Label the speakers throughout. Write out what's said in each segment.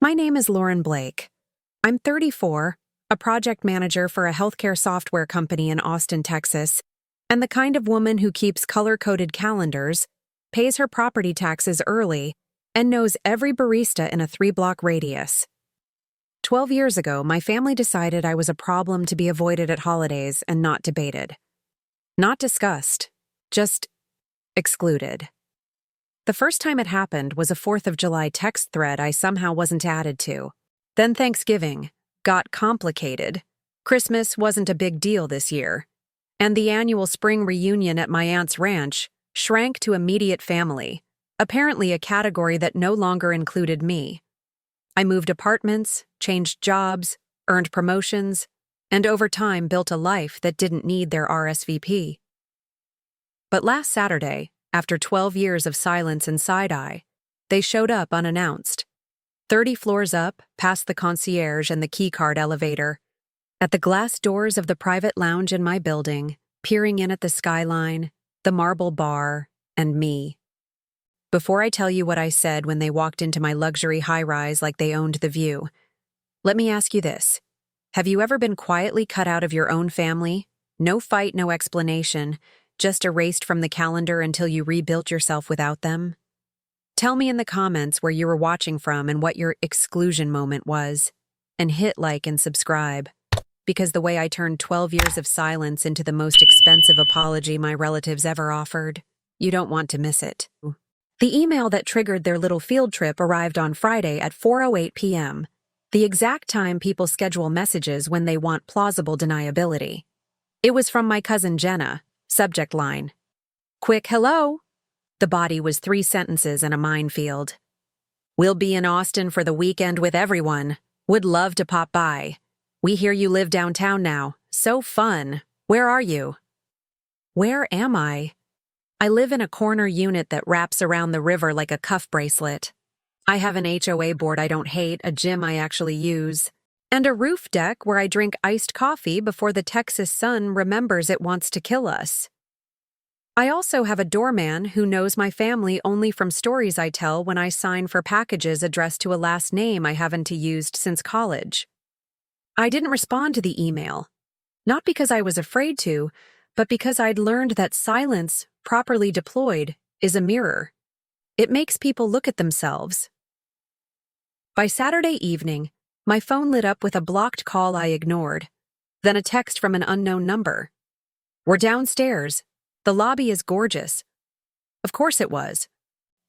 Speaker 1: My name is Lauren Blake. I'm 34, a project manager for a healthcare software company in Austin, Texas, and the kind of woman who keeps color-coded calendars, pays her property taxes early, and knows every barista in a 3-block radius. 12 years ago, my family decided I was a problem to be avoided at holidays and not debated. Not discussed, just excluded. The first time it happened was a 4th of July text thread I somehow wasn't added to. Then Thanksgiving got complicated. Christmas wasn't a big deal this year. And the annual spring reunion at my aunt's ranch shrank to immediate family, apparently a category that no longer included me. I moved apartments, changed jobs, earned promotions, and over time built a life that didn't need their RSVP. But last Saturday, after 12 years of silence and side-eye, they showed up unannounced. 30 floors up, past the concierge and the keycard elevator, at the glass doors of the private lounge in my building, peering in at the skyline, the marble bar, and me. Before I tell you what I said when they walked into my luxury high-rise like they owned the view, let me ask you this. Have you ever been quietly cut out of your own family? No fight, no explanation, just erased from the calendar until you rebuilt yourself without them? Tell me in the comments where you were watching from and what your exclusion moment was. And hit like and subscribe, because the way I turned 12 years of silence into the most expensive apology my relatives ever offered, you don't want to miss it. The email that triggered their little field trip arrived on Friday at 4:08 p.m., the exact time people schedule messages when they want plausible deniability. It was from my cousin Jenna. Subject line: quick hello. The body was 3 sentences and a minefield. We'll be in Austin for the weekend with everyone. Would love to pop by. We hear you live downtown now. So fun. Where are you? Where am I? I live in a corner unit that wraps around the river like a cuff bracelet. I have an HOA board I don't hate, a gym I actually use, and a roof deck where I drink iced coffee before the Texas sun remembers it wants to kill us. I also have a doorman who knows my family only from stories I tell when I sign for packages addressed to a last name I haven't used since college. I didn't respond to the email, not because I was afraid to, but because I'd learned that silence, properly deployed, is a mirror. It makes people look at themselves. By Saturday evening, my phone lit up with a blocked call I ignored, then a text from an unknown number. We're downstairs. The lobby is gorgeous. Of course it was.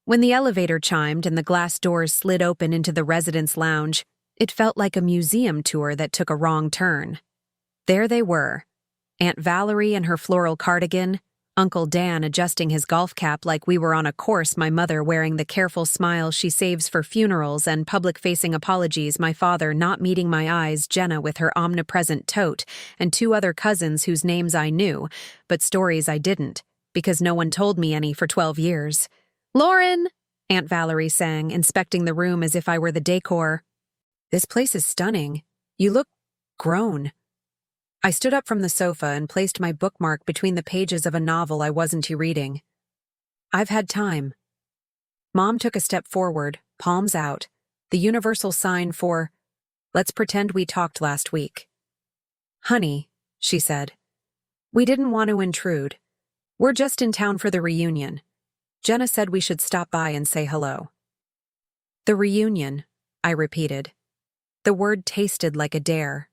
Speaker 1: When the elevator chimed and the glass doors slid open into the residence lounge, it felt like a museum tour that took a wrong turn. There they were, Aunt Valerie in her floral cardigan, Uncle Dan adjusting his golf cap like we were on a course, my mother wearing the careful smile she saves for funerals and public-facing apologies, my father not meeting my eyes, Jenna with her omnipresent tote, and 2 other cousins whose names I knew, but stories I didn't, because no one told me any for 12 years. "Lauren!" Aunt Valerie sang, inspecting the room as if I were the decor. "This place is stunning. You look grown." I stood up from the sofa and placed my bookmark between the pages of a novel I wasn't reading. "I've had time." Mom took a step forward, palms out, the universal sign for, "Let's pretend we talked last week." "Honey," she said, "we didn't want to intrude. We're just in town for the reunion. Jenna said we should stop by and say hello." "The reunion," I repeated. The word tasted like a dare.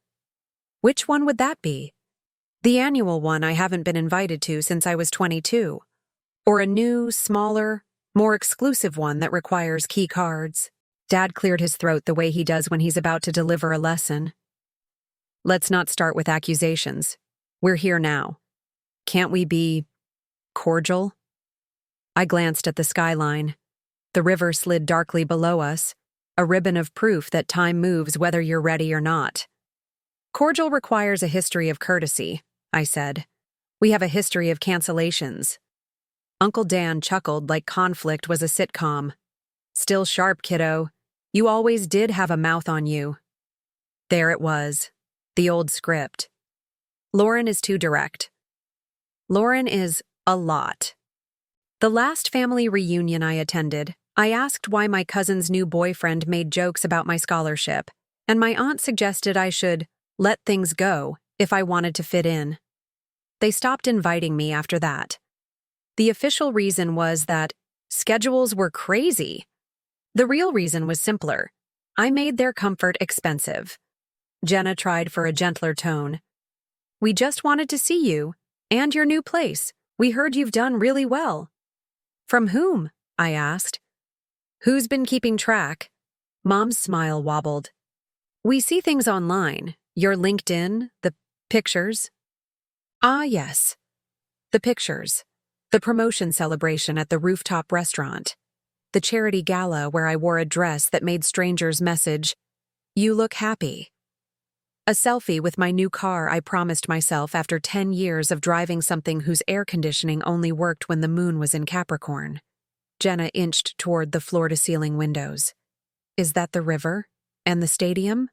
Speaker 1: Which one would that be? The annual one I haven't been invited to since I was 22. Or a new, smaller, more exclusive one that requires key cards? Dad cleared his throat the way he does when he's about to deliver a lesson. "Let's not start with accusations. We're here now. Can't we be cordial?" I glanced at the skyline. The river slid darkly below us, a ribbon of proof that time moves whether you're ready or not. "Cordial requires a history of courtesy," I said. "We have a history of cancellations." Uncle Dan chuckled like conflict was a sitcom. "Still sharp, kiddo. You always did have a mouth on you." There it was, the old script. Lauren is too direct. Lauren is a lot. The last family reunion I attended, I asked why my cousin's new boyfriend made jokes about my scholarship, and my aunt suggested I should let things go if I wanted to fit in. They stopped inviting me after that. The official reason was that schedules were crazy. The real reason was simpler. I made their comfort expensive. Jenna tried for a gentler tone. We just wanted to see you and your new place. We heard you've done really well. From whom? I asked. Who's been keeping track? Mom's smile wobbled. We see things online. Your LinkedIn, the pictures. Ah, yes. The pictures. The promotion celebration at the rooftop restaurant. The charity gala where I wore a dress that made strangers message, "You look happy." A selfie with my new car I promised myself after 10 years of driving something whose air conditioning only worked when the moon was in Capricorn. Jenna inched toward the floor-to-ceiling windows. Is that the river? And the stadium?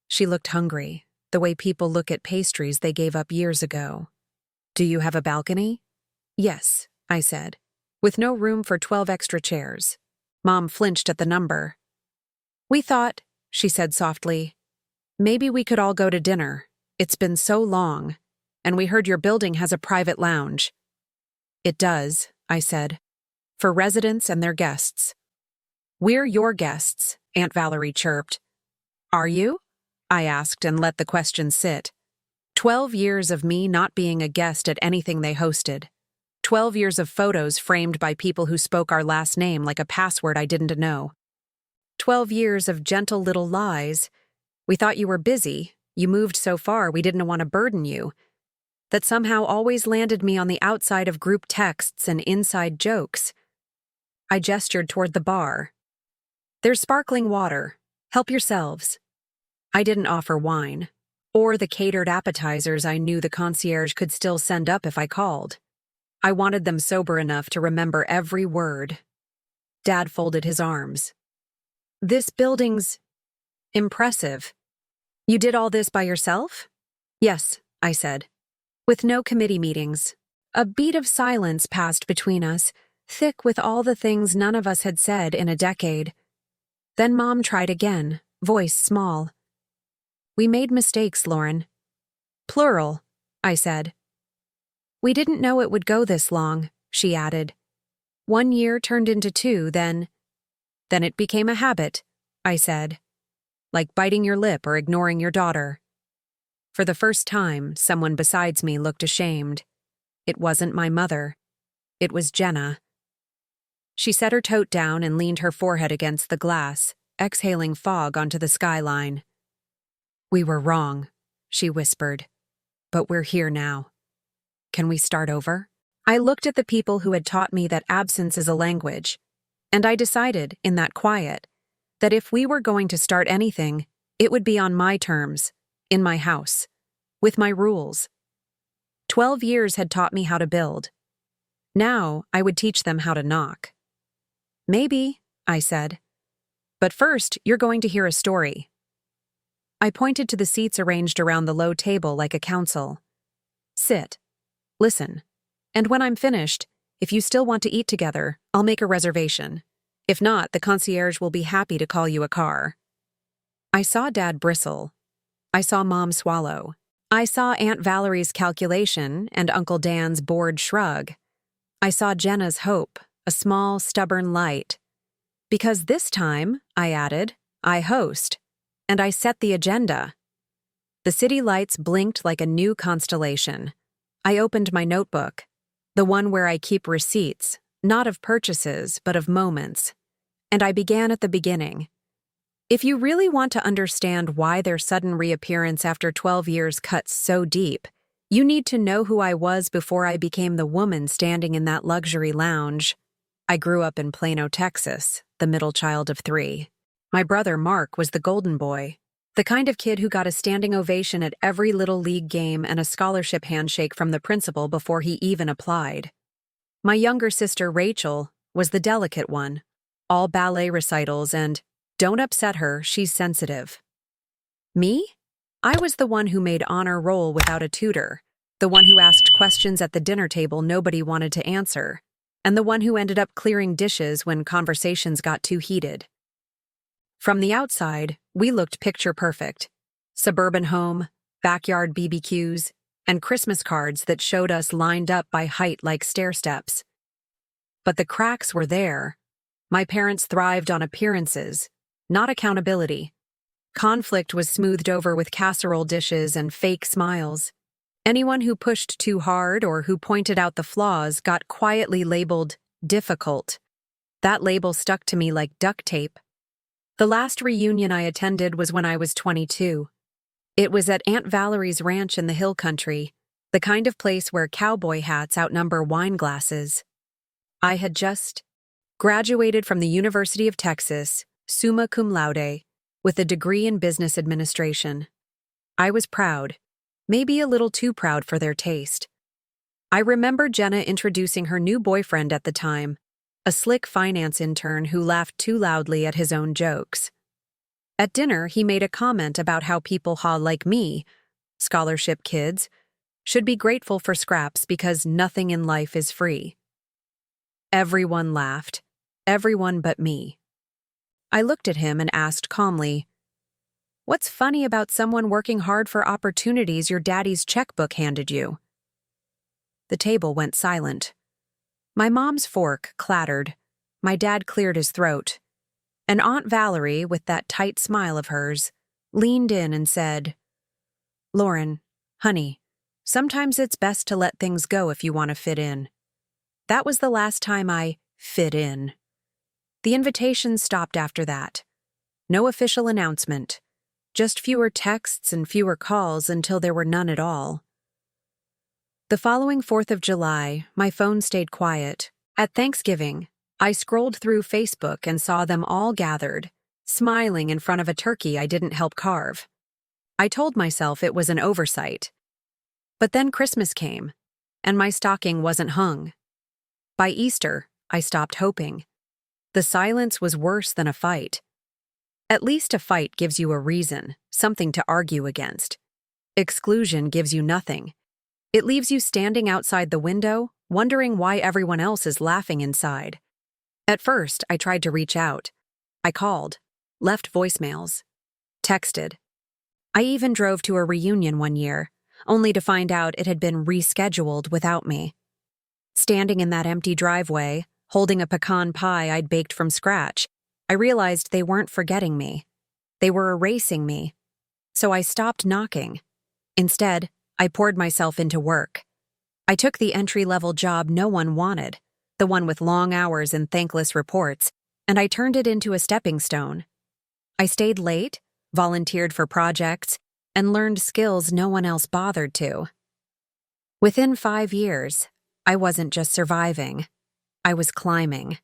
Speaker 1: She looked hungry, the way people look at pastries they gave up years ago. Do you have a balcony? Yes, I said, with no room for 12 extra chairs. Mom flinched at the number. We thought, she said softly, maybe we could all go to dinner. It's been so long, and we heard your building has a private lounge. It does, I said, for residents and their guests. We're your guests, Aunt Valerie chirped. Are you? I asked and let the question sit. 12 years of me not being a guest at anything they hosted. 12 years of photos framed by people who spoke our last name like a password I didn't know. 12 years of gentle little lies. We thought you were busy. You moved so far we didn't want to burden you. That somehow always landed me on the outside of group texts and inside jokes. I gestured toward the bar. There's sparkling water. Help yourselves. I didn't offer wine, or the catered appetizers I knew the concierge could still send up if I called. I wanted them sober enough to remember every word. Dad folded his arms. This building's impressive. You did all this by yourself? Yes, I said. With no committee meetings. A beat of silence passed between us, thick with all the things none of us had said in a decade. Then Mom tried again, voice small. We made mistakes, Lauren. Plural, I said. We didn't know it would go this long, she added. 1 year turned into 2, then it became a habit, I said. Like biting your lip or ignoring your daughter. For the first time, someone besides me looked ashamed. It wasn't my mother. It was Jenna. She set her tote down and leaned her forehead against the glass, exhaling fog onto the skyline. We were wrong, she whispered. But we're here now. Can we start over? I looked at the people who had taught me that absence is a language, and I decided, in that quiet, that if we were going to start anything, it would be on my terms, in my house, with my rules. 12 years had taught me how to build. Now I would teach them how to knock. Maybe, I said. But first, you're going to hear a story. I pointed to the seats arranged around the low table like a council. Sit. Listen. And when I'm finished, if you still want to eat together, I'll make a reservation. If not, the concierge will be happy to call you a car. I saw Dad bristle. I saw Mom swallow. I saw Aunt Valerie's calculation and Uncle Dan's bored shrug. I saw Jenna's hope, a small, stubborn light. Because this time, I added, I host, and I set the agenda. The city lights blinked like a new constellation. I opened my notebook, the one where I keep receipts, not of purchases, but of moments. And I began at the beginning. If you really want to understand why their sudden reappearance after 12 years cuts so deep, you need to know who I was before I became the woman standing in that luxury lounge. I grew up in Plano, Texas, the middle child of 3. My brother Mark was the golden boy, the kind of kid who got a standing ovation at every little league game and a scholarship handshake from the principal before he even applied. My younger sister Rachel was the delicate one, all ballet recitals and, don't upset her, she's sensitive. Me? I was the one who made honor roll without a tutor, the one who asked questions at the dinner table nobody wanted to answer, and the one who ended up clearing dishes when conversations got too heated. From the outside, we looked picture perfect. Suburban home, backyard BBQs, and Christmas cards that showed us lined up by height like stair steps. But the cracks were there. My parents thrived on appearances, not accountability. Conflict was smoothed over with casserole dishes and fake smiles. Anyone who pushed too hard or who pointed out the flaws got quietly labeled difficult. That label stuck to me like duct tape. The last reunion I attended was when I was 22. It was at Aunt Valerie's ranch in the hill country, the kind of place where cowboy hats outnumber wine glasses. I had just graduated from the University of Texas, summa cum laude, with a degree in business administration. I was proud, maybe a little too proud for their taste. I remember Jenna introducing her new boyfriend at the time, a slick finance intern who laughed too loudly at his own jokes. At dinner, he made a comment about how people like me, scholarship kids, should be grateful for scraps because nothing in life is free. Everyone laughed, everyone but me. I looked at him and asked calmly, "What's funny about someone working hard for opportunities your daddy's checkbook handed you?" The table went silent. My mom's fork clattered. My dad cleared his throat. And Aunt Valerie, with that tight smile of hers, leaned in and said, "Lauren, honey, sometimes it's best to let things go if you want to fit in." That was the last time I fit in. The invitations stopped after that. No official announcement. Just fewer texts and fewer calls until there were none at all. The following 4th of July, my phone stayed quiet. At Thanksgiving, I scrolled through Facebook and saw them all gathered, smiling in front of a turkey I didn't help carve. I told myself it was an oversight. But then Christmas came, and my stocking wasn't hung. By Easter, I stopped hoping. The silence was worse than a fight. At least a fight gives you a reason, something to argue against. Exclusion gives you nothing. It leaves you standing outside the window, wondering why everyone else is laughing inside. At first, I tried to reach out. I called, left voicemails, texted. I even drove to a reunion one year, only to find out it had been rescheduled without me. Standing in that empty driveway, holding a pecan pie I'd baked from scratch, I realized they weren't forgetting me. They were erasing me. So I stopped knocking. Instead, I poured myself into work. I took the entry-level job no one wanted, the one with long hours and thankless reports, and I turned it into a stepping stone. I stayed late, volunteered for projects, and learned skills no one else bothered to. Within 5 years, I wasn't just surviving. I was climbing.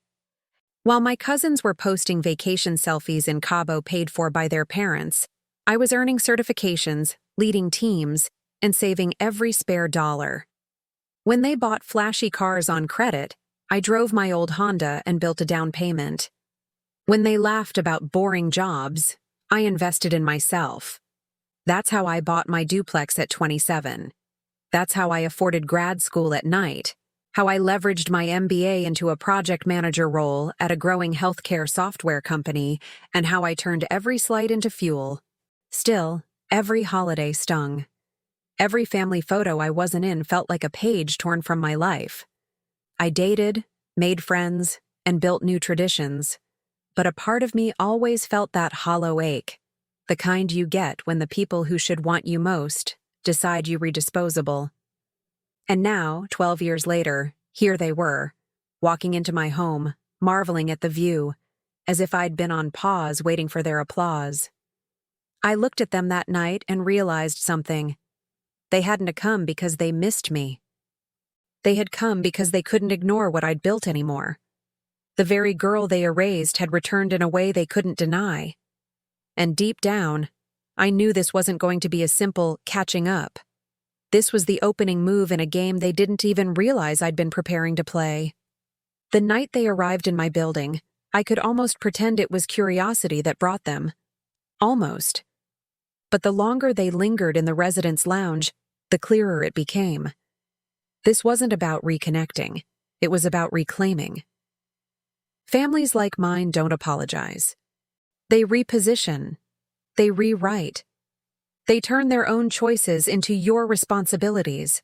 Speaker 1: While my cousins were posting vacation selfies in Cabo paid for by their parents, I was earning certifications, leading teams, and saving every spare dollar. When they bought flashy cars on credit, I drove my old Honda and built a down payment. When they laughed about boring jobs, I invested in myself. That's how I bought my duplex at 27. That's how I afforded grad school at night. How I leveraged my MBA into a project manager role at a growing healthcare software company, and how I turned every slight into fuel. Still, every holiday stung. Every family photo I wasn't in felt like a page torn from my life. I dated, made friends, and built new traditions. But a part of me always felt that hollow ache, the kind you get when the people who should want you most decide you're disposable. And now, 12 years later, here they were, walking into my home, marveling at the view, as if I'd been on pause waiting for their applause. I looked at them that night and realized something. They hadn't come because they missed me. They had come because they couldn't ignore what I'd built anymore. The very girl they erased had returned in a way they couldn't deny. And deep down, I knew this wasn't going to be a simple catching up. This was the opening move in a game they didn't even realize I'd been preparing to play. The night they arrived in my building, I could almost pretend it was curiosity that brought them. Almost. But the longer they lingered in the residence lounge, the clearer it became. This wasn't about reconnecting. It was about reclaiming. Families like mine don't apologize. They reposition. They rewrite. They turn their own choices into your responsibilities.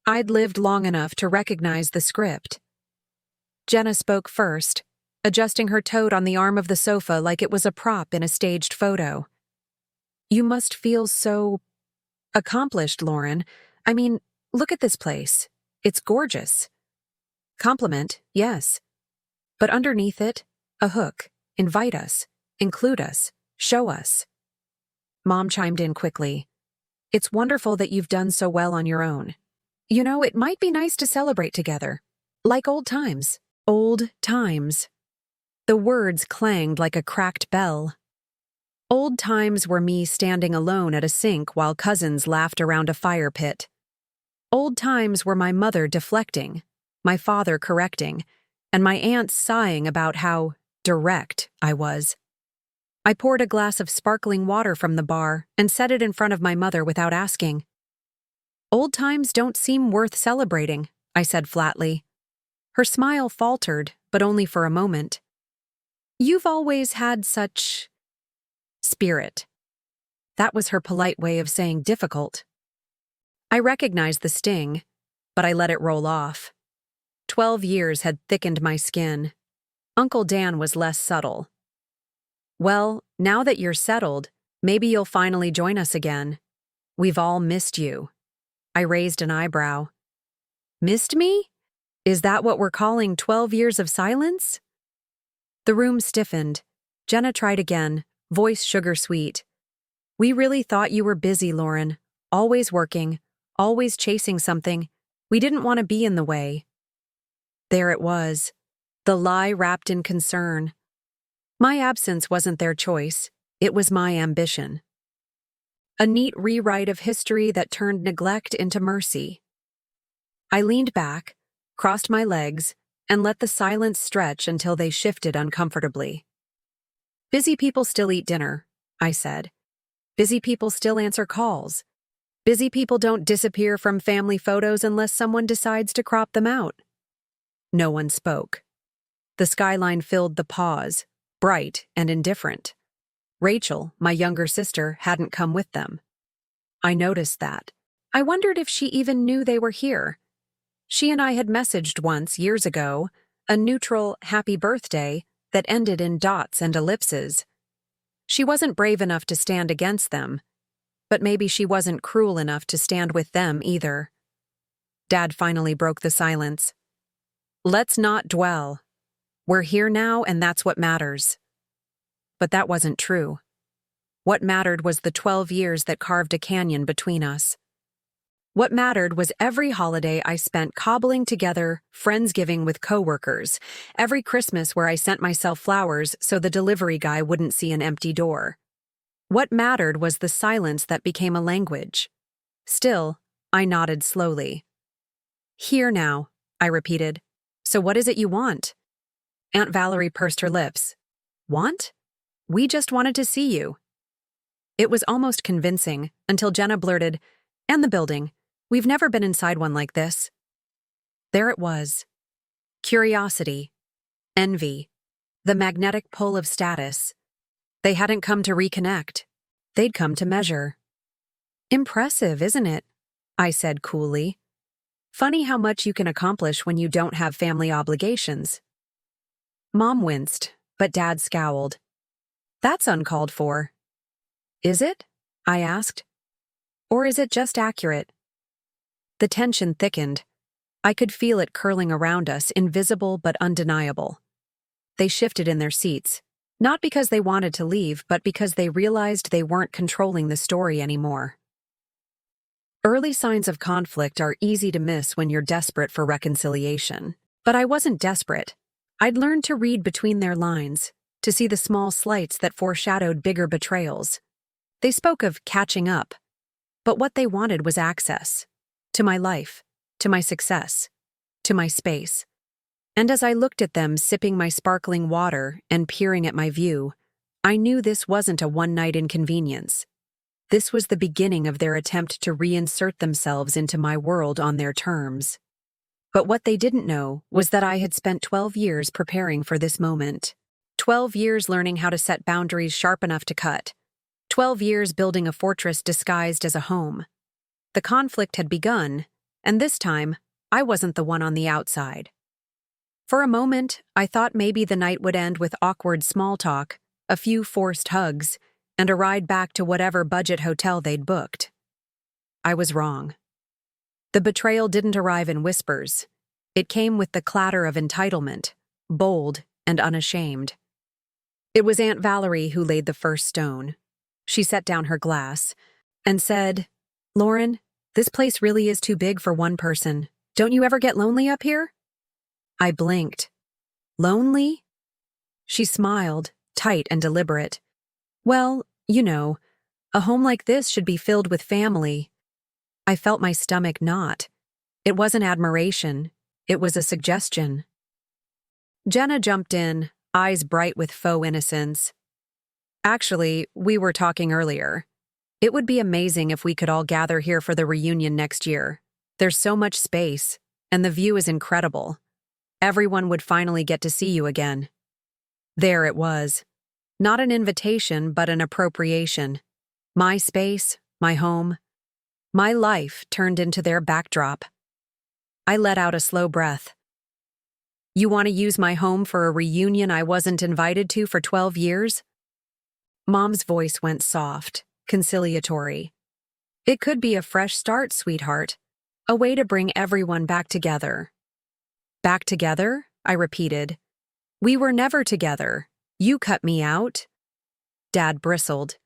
Speaker 1: I'd lived long enough to recognize the script. Jenna spoke first, adjusting her toad on the arm of the sofa like it was a prop in a staged photo. You must feel so accomplished, Lauren. I mean, look at this place. It's gorgeous. Compliment, yes. But underneath it, a hook. Invite us. Include us. Show us. Mom chimed in quickly. It's wonderful that you've done so well on your own. You know, it might be nice to celebrate together. Like old times. Old times. The words clanged like a cracked bell. Old times were me standing alone at a sink while cousins laughed around a fire pit. Old times were my mother deflecting, my father correcting, and my aunts sighing about how direct I was. I poured a glass of sparkling water from the bar and set it in front of my mother without asking. Old times don't seem worth celebrating, I said flatly. Her smile faltered, but only for a moment. You've always had such spirit. That was her polite way of saying difficult. I recognized the sting, but I let it roll off. 12 years had thickened my skin. Uncle Dan was less subtle. Well, now that you're settled, maybe you'll finally join us again. We've all missed you. I raised an eyebrow. Missed me? Is that what we're calling 12 years of silence? The room stiffened. Jenna tried again, voice sugar-sweet. We really thought you were busy, Lauren. Always working, always chasing something. We didn't want to be in the way. There it was. The lie wrapped in concern. My absence wasn't their choice. It was my ambition. A neat rewrite of history that turned neglect into mercy. I leaned back, crossed my legs, and let the silence stretch until they shifted uncomfortably. Busy people still eat dinner, I said. Busy people still answer calls. Busy people don't disappear from family photos unless someone decides to crop them out. No one spoke. The skyline filled the pause, bright and indifferent. Rachel, my younger sister, hadn't come with them. I noticed that. I wondered if she even knew they were here. She and I had messaged once, years ago, a neutral happy birthday that ended in dots and ellipses. She wasn't brave enough to stand against them, but maybe she wasn't cruel enough to stand with them either. Dad finally broke the silence. Let's not dwell. We're here now, and that's what matters. But that wasn't true. What mattered was the 12 years that carved a canyon between us. What mattered was every holiday I spent cobbling together Friendsgiving with coworkers, every Christmas where I sent myself flowers so the delivery guy wouldn't see an empty door. What mattered was the silence that became a language. Still, I nodded slowly. Here now, I repeated. So what is it you want? Aunt Valerie pursed her lips. Want? We just wanted to see you. It was almost convincing until Jenna blurted, and the building. We've never been inside one like this. There it was. Curiosity. Envy. The magnetic pull of status. They hadn't come to reconnect. They'd come to measure. Impressive, isn't it? I said coolly. Funny how much you can accomplish when you don't have family obligations. Mom winced, but Dad scowled. That's uncalled for. Is it? I asked. Or is it just accurate? The tension thickened. I could feel it curling around us, invisible but undeniable. They shifted in their seats, not because they wanted to leave, but because they realized they weren't controlling the story anymore. Early signs of conflict are easy to miss when you're desperate for reconciliation. But I wasn't desperate. I'd learned to read between their lines, to see the small slights that foreshadowed bigger betrayals. They spoke of catching up, but what they wanted was access. To my life, to my success, to my space. And as I looked at them sipping my sparkling water and peering at my view, I knew this wasn't a one-night inconvenience. This was the beginning of their attempt to reinsert themselves into my world on their terms. But what they didn't know was that I had spent 12 years preparing for this moment. 12 years learning how to set boundaries sharp enough to cut. 12 years building a fortress disguised as a home. The conflict had begun, and this time, I wasn't the one on the outside. For a moment, I thought maybe the night would end with awkward small talk, a few forced hugs, and a ride back to whatever budget hotel they'd booked. I was wrong. The betrayal didn't arrive in whispers. It came with the clatter of entitlement, bold and unashamed. It was Aunt Valerie who laid the first stone. She set down her glass and said, "Lauren, this place really is too big for one person. Don't you ever get lonely up here?" I blinked. Lonely? She smiled, tight and deliberate. "Well, you know, a home like this should be filled with family." I felt my stomach knot. It wasn't admiration. It was a suggestion. Jenna jumped in, eyes bright with faux innocence. "Actually, we were talking earlier. It would be amazing if we could all gather here for the reunion next year. There's so much space, and the view is incredible. Everyone would finally get to see you again." There it was. Not an invitation, but an appropriation. My space, my home, my life turned into their backdrop. I let out a slow breath. "You want to use my home for a reunion I wasn't invited to for 12 years? Mom's voice went soft, conciliatory. "It could be a fresh start, sweetheart. A way to bring everyone back together." "Back together?" I repeated. "We were never together. You cut me out." Dad bristled.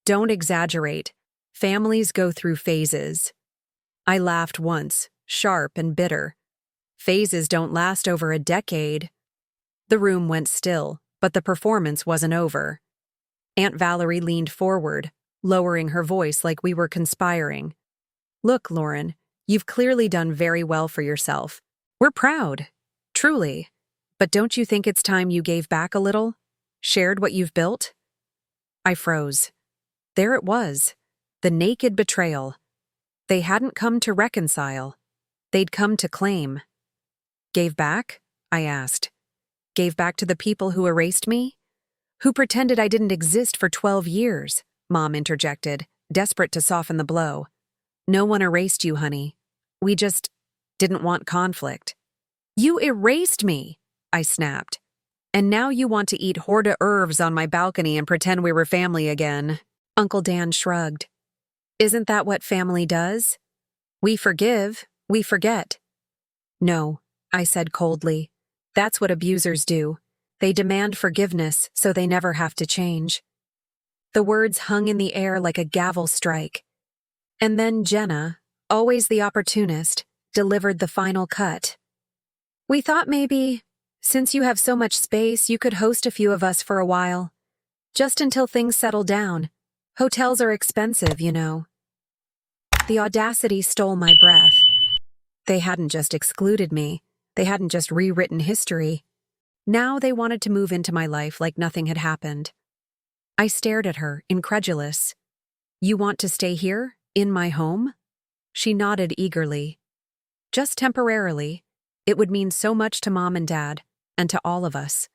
Speaker 1: "Don't exaggerate. Families go through phases." I laughed once, sharp and bitter. "Phases don't last over a decade." The room went still, but the performance wasn't over. Aunt Valerie leaned forward, lowering her voice like we were conspiring. "Look, Lauren, you've clearly done very well for yourself. We're proud, truly. But don't you think it's time you gave back a little? Shared what you've built?" I froze. There it was, the naked betrayal. They hadn't come to reconcile. They'd come to claim. "Gave back?" I asked. "Gave back to the people who erased me? Who pretended I didn't exist for 12 years, Mom interjected, desperate to soften the blow. "No one erased you, honey. We just didn't want conflict." "You erased me," I snapped. "And now you want to eat hors d'oeuvres on my balcony and pretend we were family again." Uncle Dan shrugged. "Isn't that what family does? We forgive, we forget." "No," I said coldly. "That's what abusers do. They demand forgiveness so they never have to change." The words hung in the air like a gavel strike. And then Jenna, always the opportunist, delivered the final cut. "We thought maybe, since you have so much space, you could host a few of us for a while. Just until things settle down. Hotels are expensive, you know." The audacity stole my breath. They hadn't just excluded me. They hadn't just rewritten history. Now they wanted to move into my life like nothing had happened. I stared at her, incredulous. "You want to stay here, in my home?" She nodded eagerly. "Just temporarily. It would mean so much to Mom and Dad, and to all of us."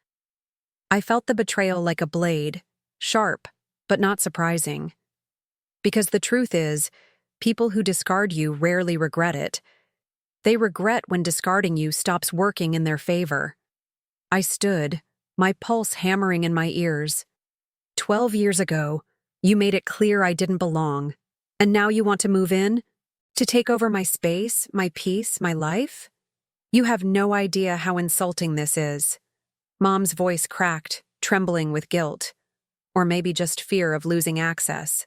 Speaker 1: I felt the betrayal like a blade, sharp, but not surprising. Because the truth is, people who discard you rarely regret it. They regret when discarding you stops working in their favor. I stood, my pulse hammering in my ears. 12 years ago, you made it clear I didn't belong. And now you want to move in? To take over my space, my peace, my life? You have no idea how insulting this is. Mom's voice cracked, trembling with guilt. Or maybe just fear of losing access.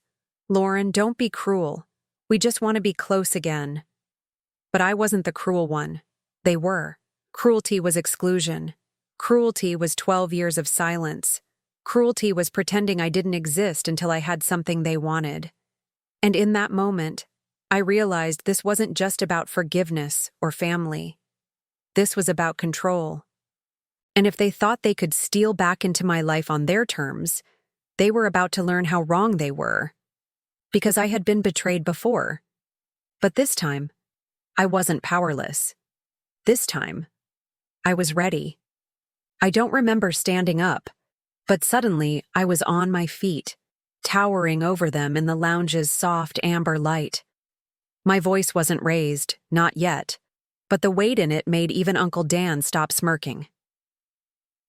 Speaker 1: "Lauren, don't be cruel. We just want to be close again." But I wasn't the cruel one. They were. Cruelty was exclusion. Cruelty was 12 years of silence. Cruelty was pretending I didn't exist until I had something they wanted. And in that moment, I realized this wasn't just about forgiveness or family. This was about control. And if they thought they could steal back into my life on their terms, they were about to learn how wrong they were. Because I had been betrayed before. But this time, I wasn't powerless. This time, I was ready. I don't remember standing up, but suddenly I was on my feet, towering over them in the lounge's soft amber light. My voice wasn't raised, not yet, but the weight in it made even Uncle Dan stop smirking.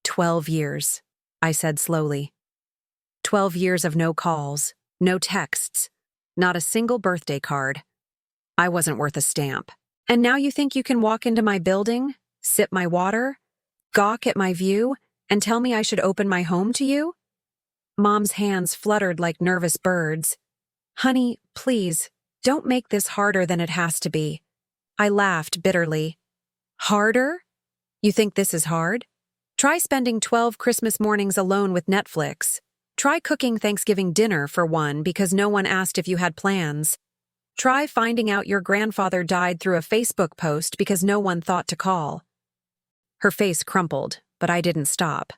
Speaker 1: 12 years, I said slowly. 12 years of no calls, no texts, not a single birthday card. I wasn't worth a stamp. And now you think you can walk into my building, sip my water, gawk at my view, and tell me I should open my home to you? Mom's hands fluttered like nervous birds. Honey, please, don't make this harder than it has to be. I laughed bitterly. Harder? You think this is hard? Try spending 12 Christmas mornings alone with Netflix. Try cooking Thanksgiving dinner for one because no one asked if you had plans. Try finding out your grandfather died through a Facebook post because no one thought to call. Her face crumpled, but I didn't stop.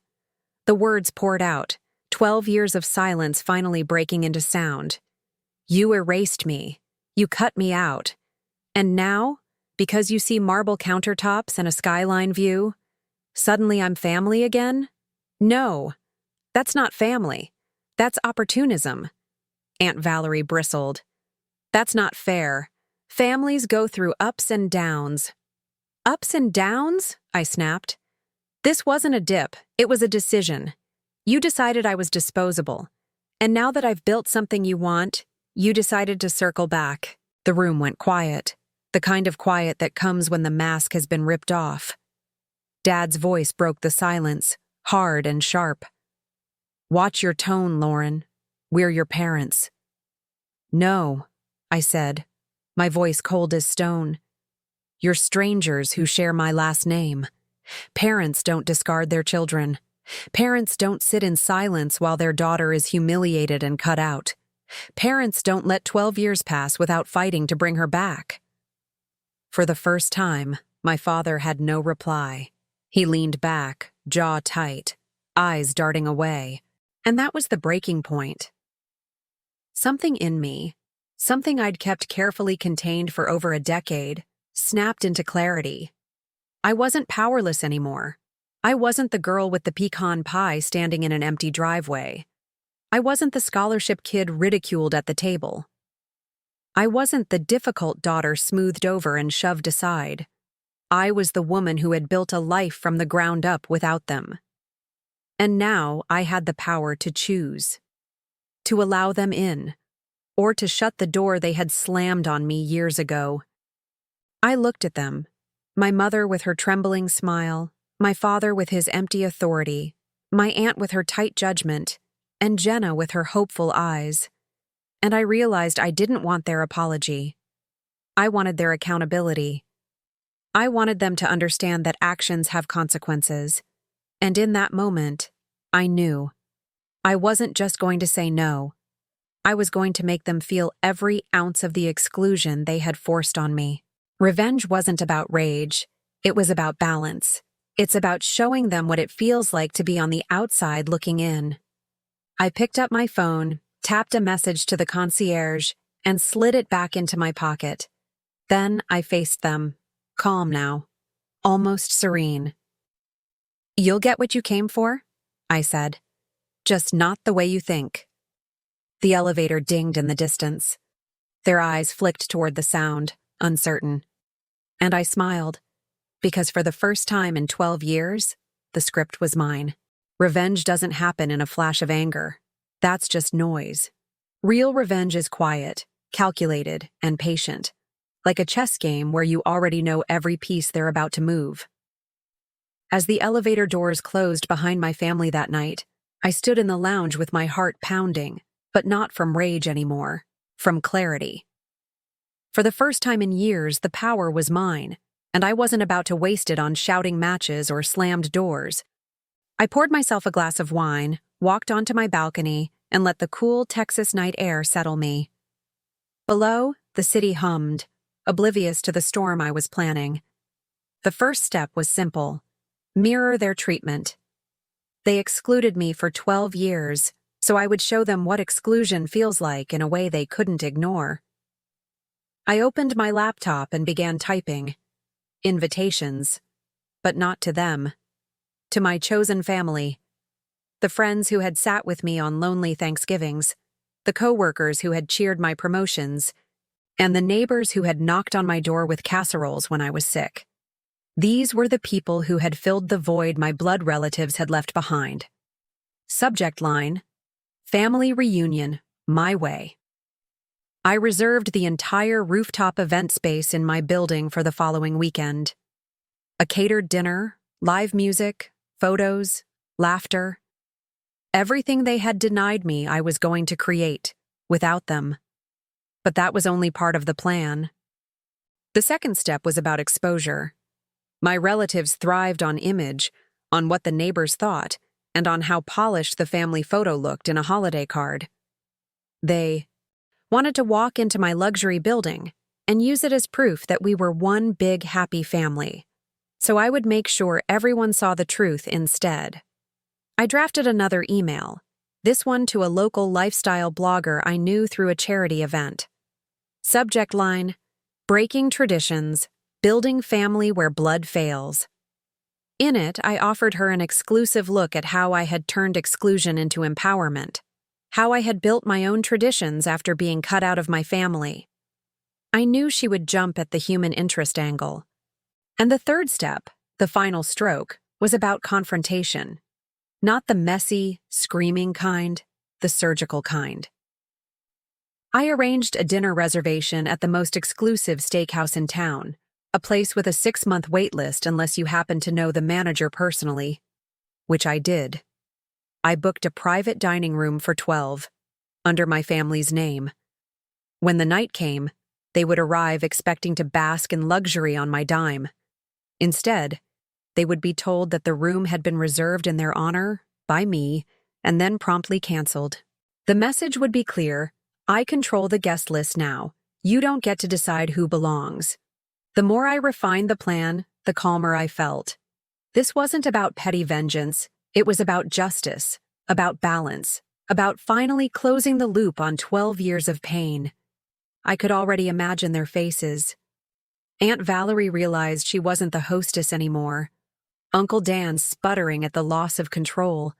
Speaker 1: The words poured out, 12 years of silence finally breaking into sound. You erased me. You cut me out. And now, because you see marble countertops and a skyline view, suddenly I'm family again? No, that's not family. That's opportunism. Aunt Valerie bristled. That's not fair. Families go through ups and downs. Ups and downs? I snapped. This wasn't a dip, it was a decision. You decided I was disposable. And now that I've built something you want, you decided to circle back. The room went quiet, the kind of quiet that comes when the mask has been ripped off. Dad's voice broke the silence, hard and sharp. Watch your tone, Lauren. We're your parents. No, I said, my voice cold as stone. You're strangers who share my last name. Parents don't discard their children. Parents don't sit in silence while their daughter is humiliated and cut out. Parents don't let 12 years pass without fighting to bring her back. For the first time, my father had no reply. He leaned back, jaw tight, eyes darting away, and that was the breaking point. Something in me, something I'd kept carefully contained for over a decade, snapped into clarity. I wasn't powerless anymore. I wasn't the girl with the pecan pie standing in an empty driveway. I wasn't the scholarship kid ridiculed at the table. I wasn't the difficult daughter smoothed over and shoved aside. I was the woman who had built a life from the ground up without them. And now I had the power to choose. To allow them in, or to shut the door they had slammed on me years ago. I looked at them, my mother with her trembling smile, my father with his empty authority, my aunt with her tight judgment, and Jenna with her hopeful eyes. And I realized I didn't want their apology. I wanted their accountability. I wanted them to understand that actions have consequences. And in that moment, I knew. I wasn't just going to say no. I was going to make them feel every ounce of the exclusion they had forced on me. Revenge wasn't about rage. It was about balance. It's about showing them what it feels like to be on the outside looking in. I picked up my phone, tapped a message to the concierge, and slid it back into my pocket. Then I faced them, calm now, almost serene. You'll get what you came for, I said. Just not the way you think. The elevator dinged in the distance. Their eyes flicked toward the sound, uncertain. And I smiled, because for the first time in 12 years, the script was mine. Revenge doesn't happen in a flash of anger. That's just noise. Real revenge is quiet, calculated, and patient, like a chess game where you already know every piece they're about to move. As the elevator doors closed behind my family that night, I stood in the lounge with my heart pounding, but not from rage anymore, from clarity. For the first time in years, the power was mine, and I wasn't about to waste it on shouting matches or slammed doors. I poured myself a glass of wine, walked onto my balcony, and let the cool Texas night air settle me. Below, the city hummed, oblivious to the storm I was planning. The first step was simple: mirror their treatment. They excluded me for 12 years, so I would show them what exclusion feels like in a way they couldn't ignore. I opened my laptop and began typing. Invitations, but not to them. To my chosen family. The friends who had sat with me on lonely Thanksgivings, the coworkers who had cheered my promotions, and the neighbors who had knocked on my door with casseroles when I was sick. These were the people who had filled the void my blood relatives had left behind. Subject line: Family Reunion, My Way. I reserved the entire rooftop event space in my building for the following weekend. A catered dinner, live music, photos, laughter. Everything they had denied me I was going to create, without them. But that was only part of the plan. The second step was about exposure. My relatives thrived on image, on what the neighbors thought, and on how polished the family photo looked in a holiday card. They wanted to walk into my luxury building and use it as proof that we were one big happy family. So I would make sure everyone saw the truth instead. I drafted another email, this one to a local lifestyle blogger I knew through a charity event. Subject line: Breaking Traditions, Building Family Where Blood Fails. In it, I offered her an exclusive look at how I had turned exclusion into empowerment, how I had built my own traditions after being cut out of my family. I knew she would jump at the human interest angle. And the third step, the final stroke, was about confrontation. Not the messy, screaming kind, the surgical kind. I arranged a dinner reservation at the most exclusive steakhouse in town, a place with a 6-month wait list unless you happen to know the manager personally, which I did. I booked a private dining room for 12, under my family's name. When the night came, they would arrive expecting to bask in luxury on my dime. Instead, they would be told that the room had been reserved in their honor, by me, and then promptly canceled. The message would be clear: I control the guest list now. You don't get to decide who belongs. The more I refined the plan, the calmer I felt. This wasn't about petty vengeance. It was about justice, about balance, about finally closing the loop on 12 years of pain. I could already imagine their faces. Aunt Valerie realized she wasn't the hostess anymore. Uncle Dan sputtering at the loss of control.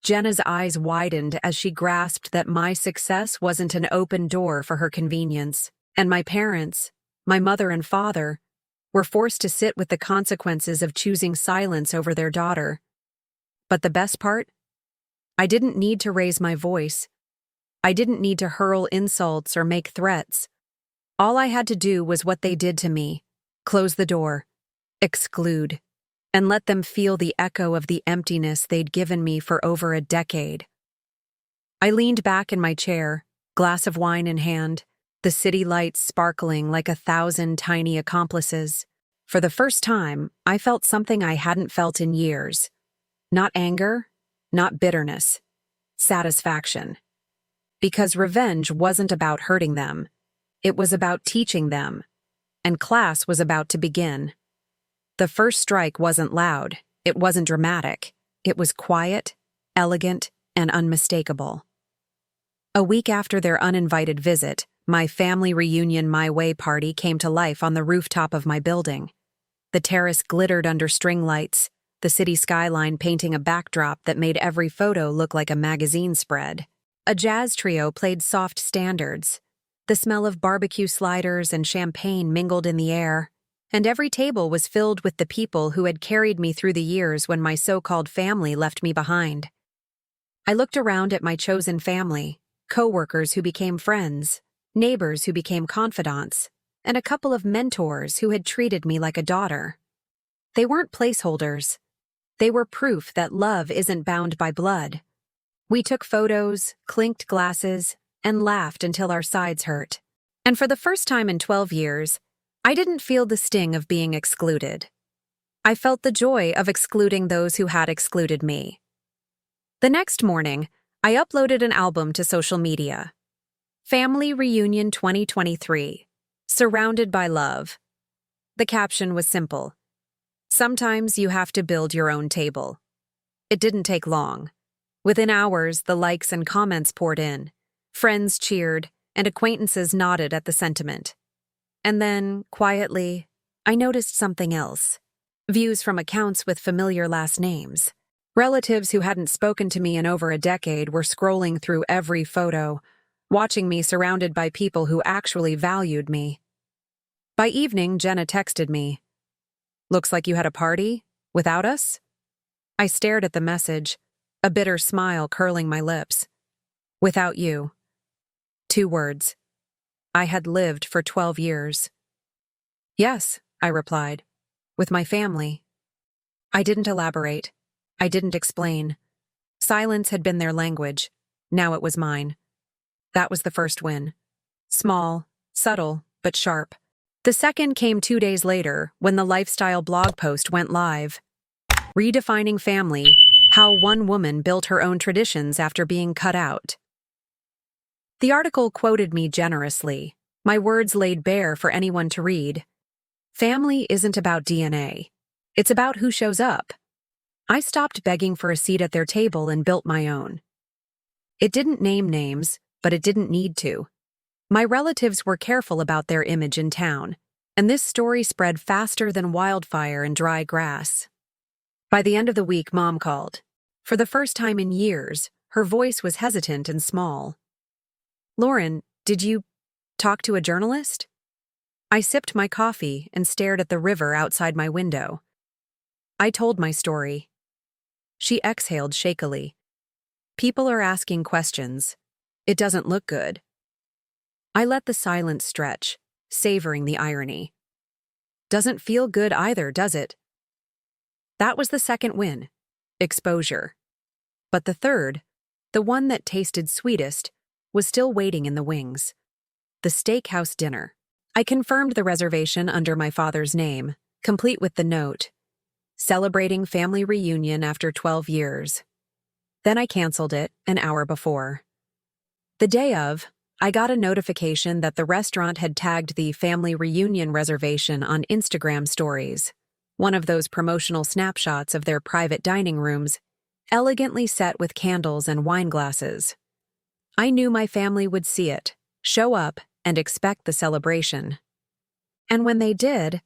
Speaker 1: Jenna's eyes widened as she grasped that my success wasn't an open door for her convenience. And my parents, my mother and father, were forced to sit with the consequences of choosing silence over their daughter. But the best part? I didn't need to raise my voice. I didn't need to hurl insults or make threats. All I had to do was what they did to me: close the door, exclude, and let them feel the echo of the emptiness they'd given me for over a decade. I leaned back in my chair, glass of wine in hand, the city lights sparkling like 1,000 tiny accomplices. For the first time, I felt something I hadn't felt in years. Not anger, not bitterness, satisfaction. Because revenge wasn't about hurting them. It was about teaching them, and class was about to begin. The first strike wasn't loud, it wasn't dramatic, it was quiet, elegant, and unmistakable. A week after their uninvited visit, my family reunion My Way party came to life on the rooftop of my building. The terrace glittered under string lights, the city skyline painting a backdrop that made every photo look like a magazine spread. A jazz trio played soft standards. The smell of barbecue sliders and champagne mingled in the air, and every table was filled with the people who had carried me through the years when my so-called family left me behind. I looked around at my chosen family, co-workers who became friends, neighbors who became confidants, and a couple of mentors who had treated me like a daughter. They weren't placeholders. They were proof that love isn't bound by blood. We took photos, clinked glasses, and laughed until our sides hurt. And for the first time in 12 years, I didn't feel the sting of being excluded. I felt the joy of excluding those who had excluded me. The next morning, I uploaded an album to social media. Family Reunion 2023, Surrounded by Love. The caption was simple. Sometimes you have to build your own table. It didn't take long. Within hours, the likes and comments poured in. Friends cheered, and acquaintances nodded at the sentiment. And then, quietly, I noticed something else. Views from accounts with familiar last names. Relatives who hadn't spoken to me in over a decade were scrolling through every photo, watching me surrounded by people who actually valued me. By evening, Jenna texted me. "Looks like you had a party? Without us?" I stared at the message, a bitter smile curling my lips. Without you. 2 words. I had lived for 12 years. Yes, I replied. With my family. I didn't elaborate. I didn't explain. Silence had been their language. Now it was mine. That was the first win. Small, subtle, but sharp. The second came 2 days later when the lifestyle blog post went live. Redefining Family, How One Woman Built Her Own Traditions After Being Cut Out. The article quoted me generously, my words laid bare for anyone to read. Family isn't about DNA. It's about who shows up. I stopped begging for a seat at their table and built my own. It didn't name names, but it didn't need to. My relatives were careful about their image in town, and this story spread faster than wildfire in dry grass. By the end of the week, Mom called. For the first time in years, her voice was hesitant and small. "Lauren, did you talk to a journalist?" I sipped my coffee and stared at the river outside my window. I told my story. She exhaled shakily. "People are asking questions. It doesn't look good." I let the silence stretch, savoring the irony. Doesn't feel good either, does it? That was the second win. Exposure. But the third, the one that tasted sweetest, was still waiting in the wings. The steakhouse dinner. I confirmed the reservation under my father's name, complete with the note, "Celebrating family reunion after 12 years. Then I canceled it an hour before. The day of, I got a notification that the restaurant had tagged the family reunion reservation on Instagram stories, one of those promotional snapshots of their private dining rooms, elegantly set with candles and wine glasses. I knew my family would see it, show up, and expect the celebration. And when they did,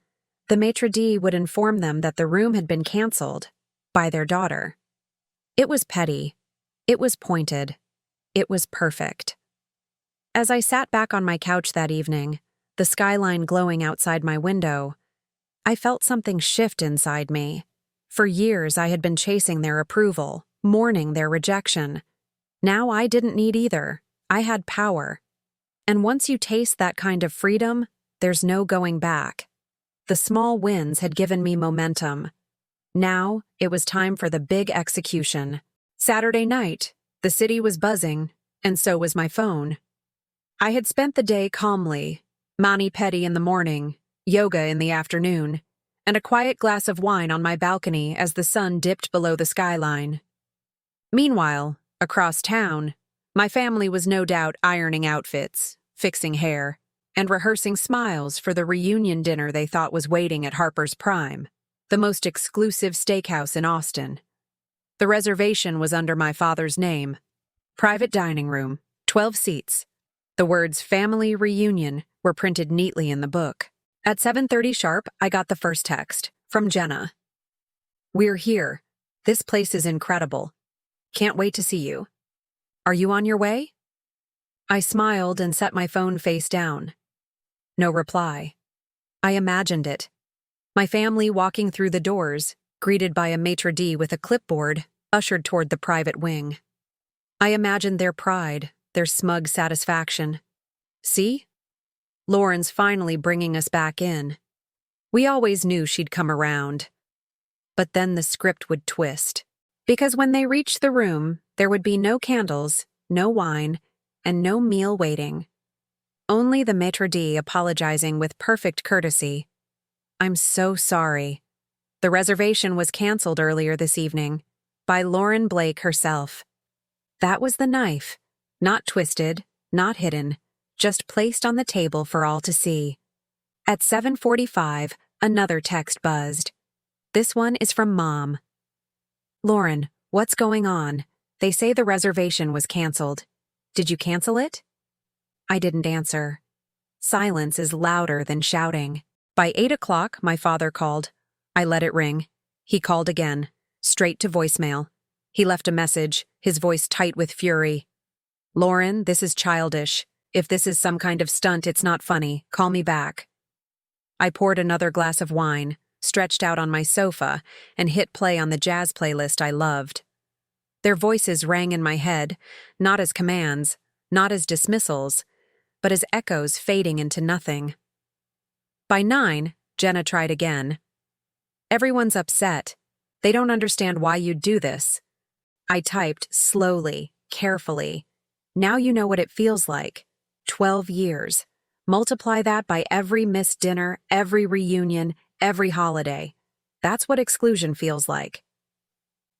Speaker 1: the maitre d' would inform them that the room had been canceled by their daughter. It was petty. It was pointed. It was perfect. As I sat back on my couch that evening, the skyline glowing outside my window, I felt something shift inside me. For years I had been chasing their approval, mourning their rejection. Now I didn't need either. I had power. And once you taste that kind of freedom, there's no going back. The small wins had given me momentum. Now, it was time for the big execution. Saturday night, the city was buzzing, and so was my phone. I had spent the day calmly, mani-pedi in the morning, yoga in the afternoon, and a quiet glass of wine on my balcony as the sun dipped below the skyline. Meanwhile, across town, my family was no doubt ironing outfits, fixing hair, and rehearsing smiles for the reunion dinner they thought was waiting at Harper's Prime, the most exclusive steakhouse in Austin. The reservation was under my father's name. Private dining room, 12 seats. The words "family reunion" were printed neatly in the book. At 7:30 sharp, I got the first text, from Jenna. "We're here. This place is incredible. Can't wait to see you. Are you on your way?" I smiled and set my phone face down. No reply. I imagined it. My family walking through the doors, greeted by a maitre d' with a clipboard, ushered toward the private wing. I imagined their pride, their smug satisfaction. "See? Lauren's finally bringing us back in." We always knew she'd come around. But then the script would twist. Because when they reached the room, there would be no candles, no wine, and no meal waiting. Only the maitre d' apologizing with perfect courtesy. "I'm so sorry. The reservation was canceled earlier this evening, by Lauren Blake herself." That was the knife. Not twisted, not hidden, just placed on the table for all to see. At 7:45, another text buzzed. This one is from Mom. "Lauren, what's going on? They say the reservation was canceled. Did you cancel it?" I didn't answer. Silence is louder than shouting. By 8 o'clock, my father called. I let it ring. He called again, straight to voicemail. He left a message, his voice tight with fury. "Lauren, this is childish. If this is some kind of stunt, it's not funny. Call me back." I poured another glass of wine, stretched out on my sofa, and hit play on the jazz playlist I loved. Their voices rang in my head, not as commands, not as dismissals, but as echoes fading into nothing. By 9, Jenna tried again. "Everyone's upset. They don't understand why you'd do this." I typed slowly, carefully. "Now you know what it feels like. 12 years. Multiply that by every missed dinner, every reunion, every holiday. That's what exclusion feels like."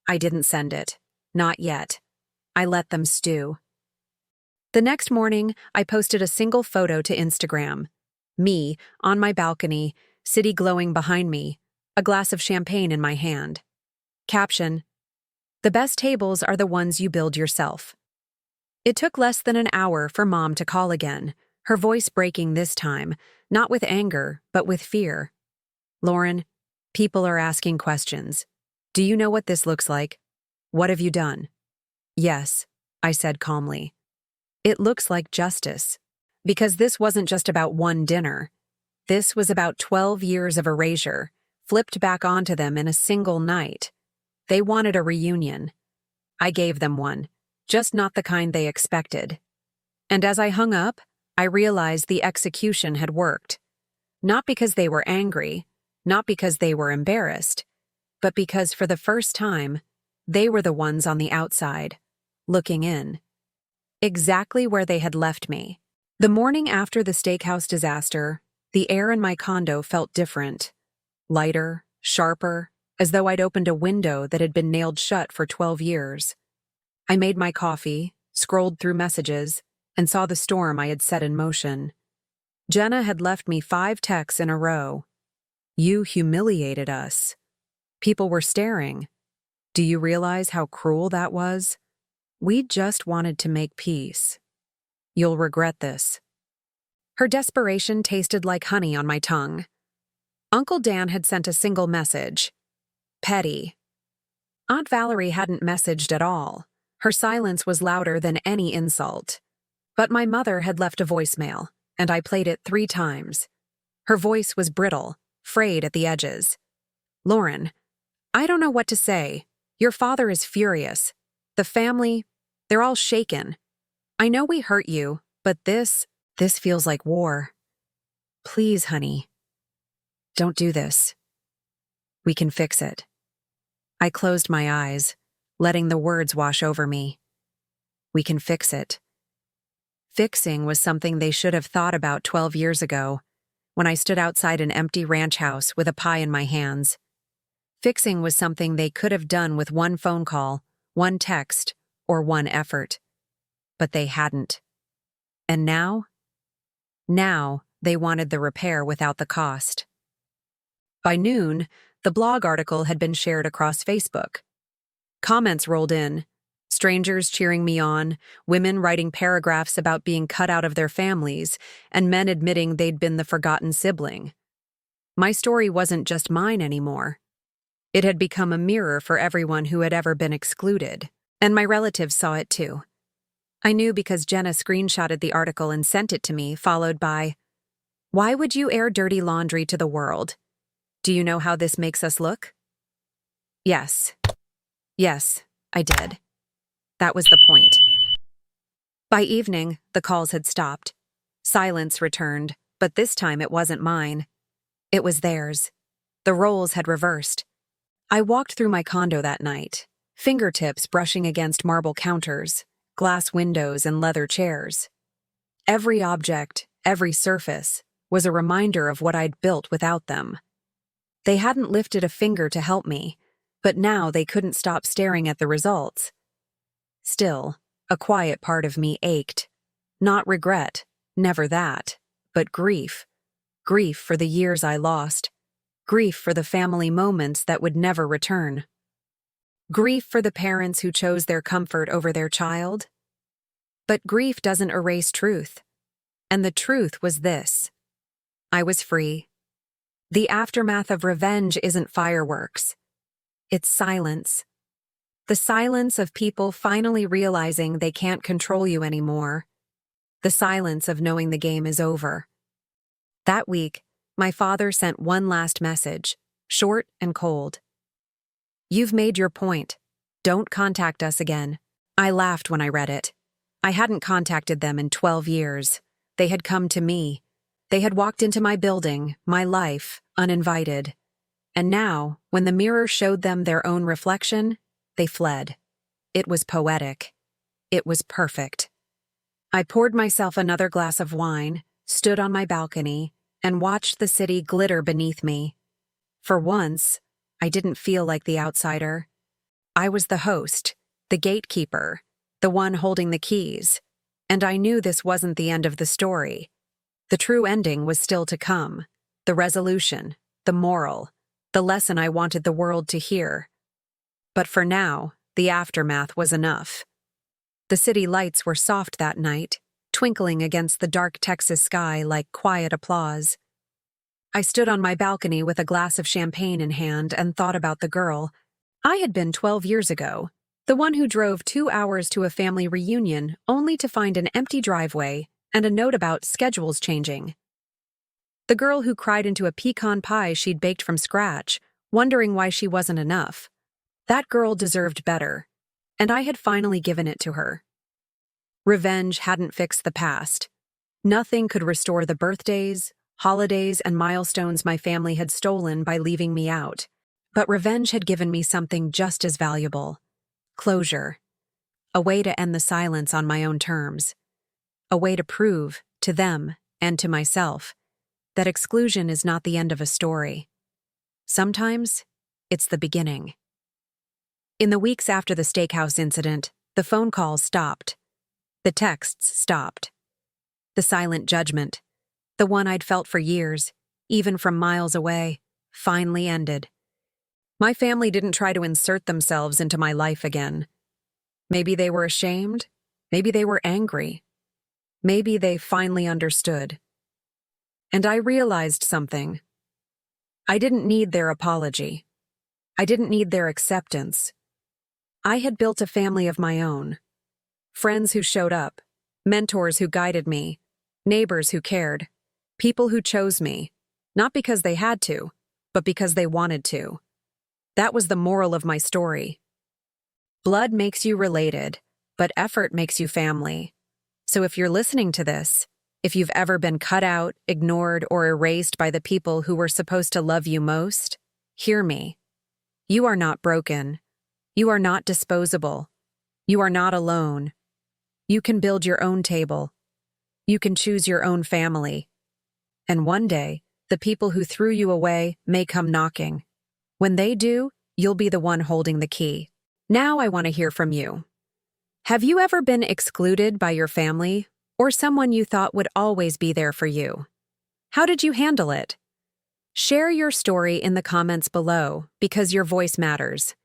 Speaker 1: I didn't send it. Not yet. I let them stew. The next morning, I posted a single photo to Instagram. Me, on my balcony, city glowing behind me, a glass of champagne in my hand. Caption: "The best tables are the ones you build yourself." It took less than an hour for Mom to call again, her voice breaking this time, not with anger, but with fear. "Lauren, people are asking questions. Do you know what this looks like? What have you done?" "Yes," I said calmly. "It looks like justice. Because this wasn't just about one dinner. This was about 12 years of erasure, flipped back onto them in a single night. They wanted a reunion. I gave them one, just not the kind they expected. And as I hung up, I realized the execution had worked. Not because they were angry, not because they were embarrassed, but because for the first time, they were the ones on the outside, looking in. Exactly where they had left me. The morning after the steakhouse disaster, the air in my condo felt different. Lighter, sharper, as though I'd opened a window that had been nailed shut for 12 years. I made my coffee, scrolled through messages, and saw the storm I had set in motion. Jenna had left me 5 texts in a row. "You humiliated us." People were staring. "Do you realize how cruel that was? We just wanted to make peace. You'll regret this." Her desperation tasted like honey on my tongue. Uncle Dan had sent a single message. Petty. Aunt Valerie hadn't messaged at all. Her silence was louder than any insult. But my mother had left a voicemail, and I played it 3 times. Her voice was brittle, frayed at the edges. "Lauren, I don't know what to say. Your father is furious. The family, they're all shaken. I know we hurt you, but this feels like war. Please, honey, don't do this. We can fix it." I closed my eyes, letting the words wash over me. We can fix it. Fixing was something they should have thought about 12 years ago, when I stood outside an empty ranch house with a pie in my hands. Fixing was something they could have done with one phone call, one text, or one effort. But they hadn't. And now? Now, they wanted the repair without the cost. By noon, the blog article had been shared across Facebook. Comments rolled in, strangers cheering me on, women writing paragraphs about being cut out of their families, and men admitting they'd been the forgotten sibling. My story wasn't just mine anymore. It had become a mirror for everyone who had ever been excluded, and my relatives saw it too. I knew because Jenna screenshotted the article and sent it to me, followed by, "Why would you air dirty laundry to the world? Do you know how this makes us look?" Yes, I did. That was the point. By evening, the calls had stopped. Silence returned, but this time it wasn't mine. It was theirs. The roles had reversed. I walked through my condo that night, fingertips brushing against marble counters, glass windows, and leather chairs. Every object, every surface, was a reminder of what I'd built without them. They hadn't lifted a finger to help me, but now they couldn't stop staring at the results. Still, a quiet part of me ached. Not regret, never that, but grief. Grief for the years I lost. Grief for the family moments that would never return. Grief for the parents who chose their comfort over their child. But grief doesn't erase truth. And the truth was this. I was free. The aftermath of revenge isn't fireworks. It's silence. The silence of people finally realizing they can't control you anymore. The silence of knowing the game is over. That week, my father sent one last message, short and cold. "You've made your point. Don't contact us again." I laughed when I read it. I hadn't contacted them in 12 years. They had come to me. They had walked into my building, my life, uninvited. And now, when the mirror showed them their own reflection, they fled. It was poetic. It was perfect. I poured myself another glass of wine, stood on my balcony, and watched the city glitter beneath me. For once, I didn't feel like the outsider. I was the host, the gatekeeper, the one holding the keys. And I knew this wasn't the end of the story. The true ending was still to come. The resolution, the moral, the lesson I wanted the world to hear. But for now, the aftermath was enough. The city lights were soft that night, twinkling against the dark Texas sky like quiet applause. I stood on my balcony with a glass of champagne in hand and thought about the girl I had been 12 years ago, the one who drove 2 hours to a family reunion only to find an empty driveway and a note about schedules changing. The girl who cried into a pecan pie she'd baked from scratch, wondering why she wasn't enough. That girl deserved better, and I had finally given it to her. Revenge hadn't fixed the past. Nothing could restore the birthdays, holidays, and milestones my family had stolen by leaving me out. But revenge had given me something just as valuable. Closure. A way to end the silence on my own terms. A way to prove, to them and to myself, that exclusion is not the end of a story. Sometimes, it's the beginning. In the weeks after the steakhouse incident, the phone calls stopped. The texts stopped. The silent judgment, the one I'd felt for years, even from miles away, finally ended. My family didn't try to insert themselves into my life again. Maybe they were ashamed. Maybe they were angry. Maybe they finally understood. And I realized something. I didn't need their apology. I didn't need their acceptance. I had built a family of my own. Friends who showed up, mentors who guided me, neighbors who cared, people who chose me, not because they had to, but because they wanted to. That was the moral of my story. Blood makes you related, but effort makes you family. So if you're listening to this, if you've ever been cut out, ignored, or erased by the people who were supposed to love you most, hear me. You are not broken. You are not disposable. You are not alone. You can build your own table. You can choose your own family. And one day, the people who threw you away may come knocking. When they do, you'll be the one holding the key. Now I want to hear from you. Have you ever been excluded by your family or someone you thought would always be there for you? How did you handle it? Share your story in the comments below because your voice matters.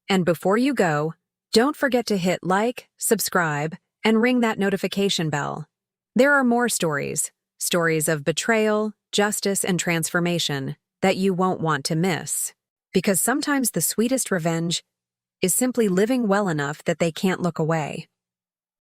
Speaker 1: And before you go, don't forget to hit like, subscribe, and ring that notification bell. There are more stories of betrayal, justice, and transformation that you won't want to miss. Because sometimes the sweetest revenge is simply living well enough that they can't look away.